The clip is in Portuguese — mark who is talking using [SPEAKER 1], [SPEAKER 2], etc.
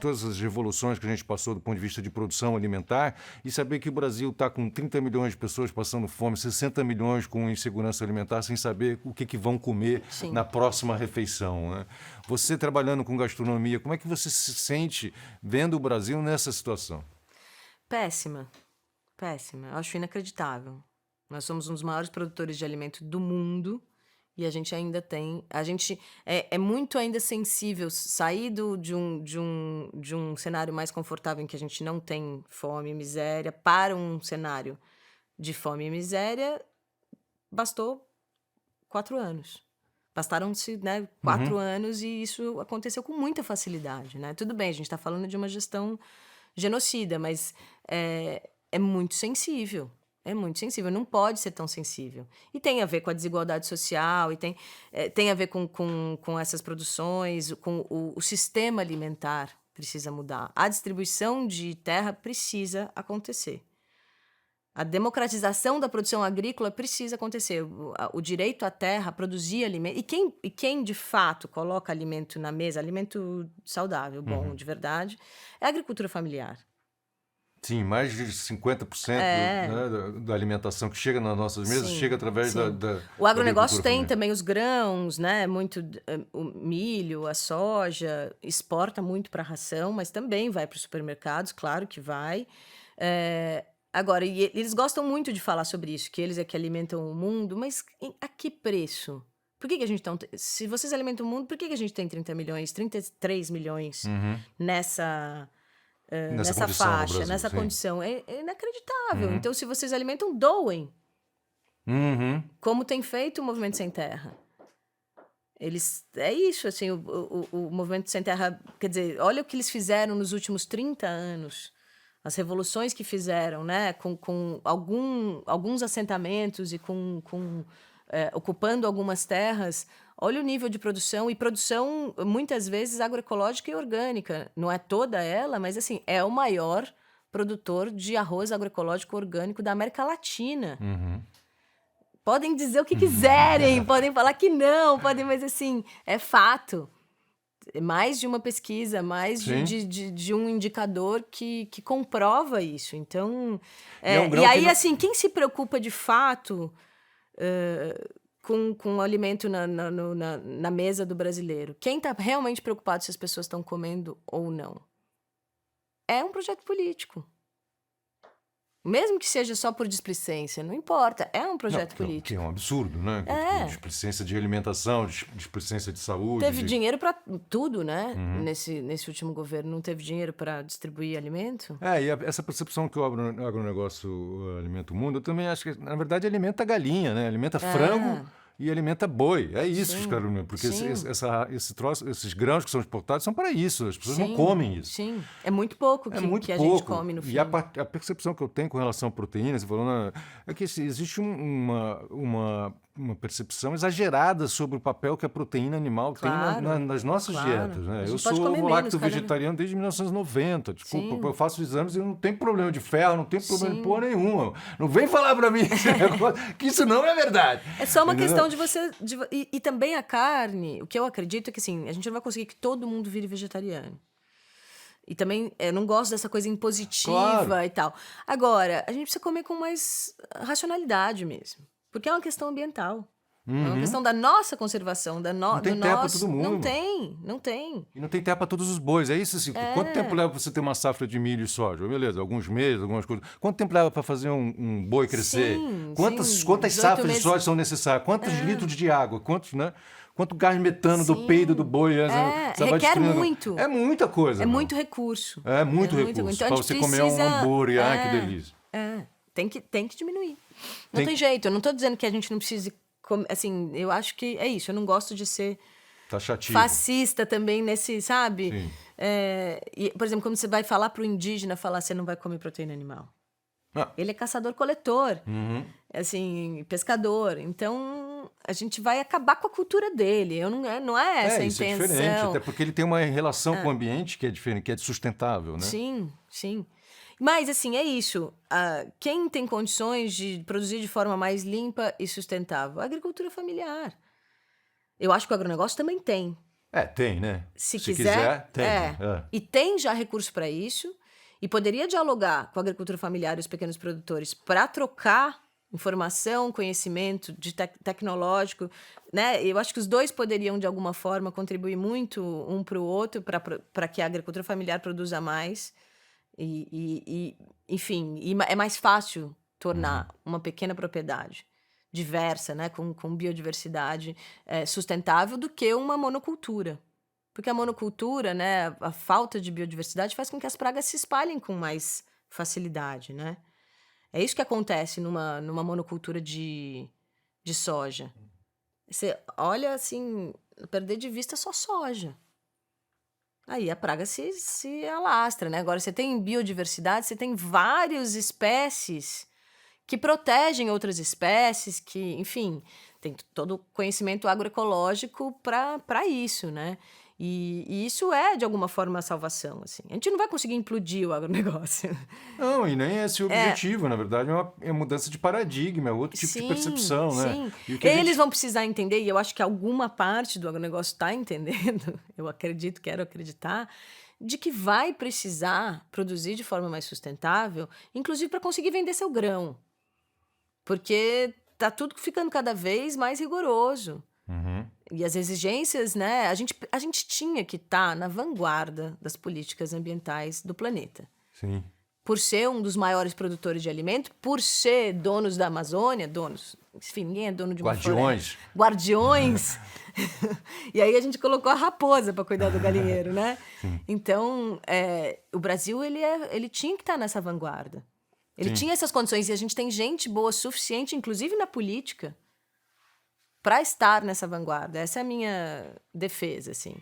[SPEAKER 1] todas as revoluções que a gente passou do ponto de vista de produção alimentar e saber que o Brasil está com 30 milhões de pessoas passando fome, 60 milhões com insegurança alimentar, sem saber o que vão comer
[SPEAKER 2] Sim.
[SPEAKER 1] na próxima refeição, né? Você trabalhando com gastronomia, como é que você se sente vendo o Brasil nessa situação?
[SPEAKER 2] Péssima. Péssima. Eu acho inacreditável. Nós somos um dos maiores produtores de alimento do mundo e a gente ainda tem. A gente é muito ainda sensível sair de um cenário mais confortável em que a gente não tem fome e miséria para um cenário de fome e miséria. Bastou 4 anos. Bastaram-se, né, 4 anos e isso aconteceu com muita facilidade, né? Tudo bem, a gente está falando de uma gestão genocida, mas é muito sensível. É muito sensível, não pode ser tão sensível. E tem a ver com a desigualdade social, e tem a ver com essas produções, com o sistema alimentar precisa mudar. A distribuição de terra precisa acontecer. A democratização da produção agrícola precisa acontecer. O direito à terra, a produzir alimento. E quem de fato coloca alimento na mesa, alimento saudável, bom, de verdade, é a agricultura familiar.
[SPEAKER 1] Sim, mais de 50%
[SPEAKER 2] É,
[SPEAKER 1] né, da alimentação que chega nas nossas mesas
[SPEAKER 2] sim,
[SPEAKER 1] chega através
[SPEAKER 2] sim.
[SPEAKER 1] da
[SPEAKER 2] O agronegócio
[SPEAKER 1] agricultura
[SPEAKER 2] tem
[SPEAKER 1] familiar.
[SPEAKER 2] também os grãos, né? Muito o milho, a soja, exporta muito para ração, mas também vai para os supermercados, claro que vai. Agora, eles gostam muito de falar sobre isso, que eles é que alimentam o mundo, mas a que preço? Por que a gente tem. Se vocês alimentam o mundo, por que a gente tem 30 milhões, 33 milhões nessa
[SPEAKER 1] Nessa
[SPEAKER 2] nessa
[SPEAKER 1] condição no
[SPEAKER 2] faixa,
[SPEAKER 1] Brasil,
[SPEAKER 2] nessa
[SPEAKER 1] sim.
[SPEAKER 2] condição? É inacreditável. Então, se vocês alimentam, doem. Como tem feito o Movimento Sem Terra. É isso, assim, o Movimento Sem Terra, quer dizer, olha o que eles fizeram nos últimos 30 anos, as revoluções que fizeram, né, com alguns assentamentos e ocupando algumas terras. Olha o nível de produção, e produção muitas vezes agroecológica e orgânica. Não é toda ela, mas assim, é o maior produtor de arroz agroecológico orgânico da América Latina. Podem dizer o que quiserem, podem falar que não, mas assim, é fato. É mais de uma pesquisa, mais
[SPEAKER 1] Sim.
[SPEAKER 2] de um indicador que comprova isso. Então,
[SPEAKER 1] E é um grão
[SPEAKER 2] e aí,
[SPEAKER 1] que não-
[SPEAKER 2] assim, quem se preocupa de fato com o alimento na mesa do brasileiro? Quem está realmente preocupado se as pessoas estão comendo ou não? É um projeto político. Mesmo que seja só por displicência, não importa, é um projeto
[SPEAKER 1] que é
[SPEAKER 2] político.
[SPEAKER 1] um absurdo, né? Displicência de alimentação, displicência de saúde.
[SPEAKER 2] Teve dinheiro para tudo, né? Nesse último governo, não teve dinheiro para distribuir alimento?
[SPEAKER 1] Essa percepção que o agronegócio alimenta o mundo, eu também acho que, na verdade, alimenta galinha, né? Alimenta frango e alimenta boi. É isso que os caras alimentam. Porque
[SPEAKER 2] sim.
[SPEAKER 1] esses grãos que são exportados são para isso. As pessoas não comem isso.
[SPEAKER 2] Sim, é muito pouco
[SPEAKER 1] É muito
[SPEAKER 2] que a
[SPEAKER 1] pouco.
[SPEAKER 2] gente come no fim.
[SPEAKER 1] E a percepção que eu tenho com relação à proteína, você falou, é que existe uma percepção exagerada sobre o papel que a proteína animal
[SPEAKER 2] Claro,
[SPEAKER 1] tem nas nossas
[SPEAKER 2] claro.
[SPEAKER 1] dietas.
[SPEAKER 2] A
[SPEAKER 1] Né?
[SPEAKER 2] gente
[SPEAKER 1] Eu
[SPEAKER 2] pode
[SPEAKER 1] sou
[SPEAKER 2] comer menos,
[SPEAKER 1] lacto-vegetariano desde 1990. Desculpa,
[SPEAKER 2] Sim.
[SPEAKER 1] eu faço exames e não tenho problema de ferro, não tenho problema de
[SPEAKER 2] Sim.
[SPEAKER 1] porra nenhuma. Não vem falar pra mim esse negócio, que isso não é verdade.
[SPEAKER 2] É só uma
[SPEAKER 1] Entendeu?
[SPEAKER 2] questão de você... E também a carne, o que eu acredito é que assim, a gente não vai conseguir que todo mundo vire vegetariano. E também, eu não gosto dessa coisa impositiva
[SPEAKER 1] Claro.
[SPEAKER 2] e tal. Agora, a gente precisa comer com mais racionalidade mesmo. Porque é uma questão ambiental. É uma questão da nossa conservação,
[SPEAKER 1] Não tem
[SPEAKER 2] do
[SPEAKER 1] terra pra
[SPEAKER 2] nosso...
[SPEAKER 1] todo mundo.
[SPEAKER 2] Não tem.
[SPEAKER 1] E não tem terra para todos os bois. É isso assim. Quanto tempo leva para você ter uma safra de milho e soja? Beleza, alguns meses, algumas coisas. Quanto tempo leva para fazer um boi crescer?
[SPEAKER 2] Sim,
[SPEAKER 1] Quantas
[SPEAKER 2] 18
[SPEAKER 1] safras
[SPEAKER 2] meses.
[SPEAKER 1] de soja são necessárias? Quantos litros de água? Quanto gás metano do peido do boi?
[SPEAKER 2] Requer muito.
[SPEAKER 1] É muita coisa.
[SPEAKER 2] É
[SPEAKER 1] não.
[SPEAKER 2] muito recurso.
[SPEAKER 1] É muito recurso.
[SPEAKER 2] Então,
[SPEAKER 1] Para
[SPEAKER 2] a gente
[SPEAKER 1] você comer um hambúrguer. Que delícia.
[SPEAKER 2] Tem que diminuir. Não tem jeito. Eu não estou dizendo que a gente não precise... Assim, eu acho que é isso. Eu não gosto de ser
[SPEAKER 1] taxativo.
[SPEAKER 2] Fascista também nesse, sabe?
[SPEAKER 1] Sim.
[SPEAKER 2] Por exemplo, quando você vai falar para o indígena, falar você não vai comer proteína animal. Ele é caçador-coletor, assim, pescador. Então, a gente vai acabar com a cultura dele. Não é essa a
[SPEAKER 1] isso
[SPEAKER 2] intenção.
[SPEAKER 1] É diferente, até porque ele tem uma relação com o ambiente que é diferente, que é sustentável, né?
[SPEAKER 2] Sim. Mas, assim, é isso. Quem tem condições de produzir de forma mais limpa e sustentável? A agricultura familiar. Eu acho que o agronegócio também tem.
[SPEAKER 1] Tem, né?
[SPEAKER 2] Se
[SPEAKER 1] Se
[SPEAKER 2] quiser,
[SPEAKER 1] quiser, tem.
[SPEAKER 2] E tem já recurso para isso, e poderia dialogar com a agricultura familiar e os pequenos produtores para trocar informação, conhecimento tecnológico, né? Eu acho que os dois poderiam, de alguma forma, contribuir muito um para o outro para que a agricultura familiar produza mais. Enfim, é mais fácil tornar uma pequena propriedade diversa, né, com biodiversidade sustentável, do que uma monocultura. Porque a monocultura, né, a falta de biodiversidade faz com que as pragas se espalhem com mais facilidade, né? É isso que acontece numa monocultura de soja. Você olha assim, perder de vista só soja. Aí a praga se alastra, né? Agora você tem biodiversidade, você tem várias espécies que protegem outras espécies, que, enfim, tem todo o conhecimento agroecológico para isso, né? E isso é, de alguma forma, uma salvação, assim. A gente não vai conseguir implodir o agronegócio.
[SPEAKER 1] Não, e nem é esse o objetivo, na verdade, é uma mudança de paradigma, é outro tipo de percepção, né?
[SPEAKER 2] Sim.
[SPEAKER 1] E o que
[SPEAKER 2] Eles vão precisar entender, e eu acho que alguma parte do agronegócio está entendendo, eu acredito, quero acreditar, de que vai precisar produzir de forma mais sustentável, inclusive para conseguir vender seu grão. Porque tá tudo ficando cada vez mais rigoroso. E as exigências, né? A gente tinha que estar na vanguarda das políticas ambientais do planeta.
[SPEAKER 1] Sim.
[SPEAKER 2] Por ser um dos maiores produtores de alimento, por ser donos da Amazônia, enfim, ninguém é dono de uma
[SPEAKER 1] Guardiões.
[SPEAKER 2] floresta. Guardiões. E aí a gente colocou a raposa para cuidar do galinheiro, né? Então, o Brasil, ele tinha que estar nessa vanguarda. Ele tinha essas condições, e a gente tem gente boa suficiente, inclusive na política, para estar nessa vanguarda. Essa é a minha defesa, assim.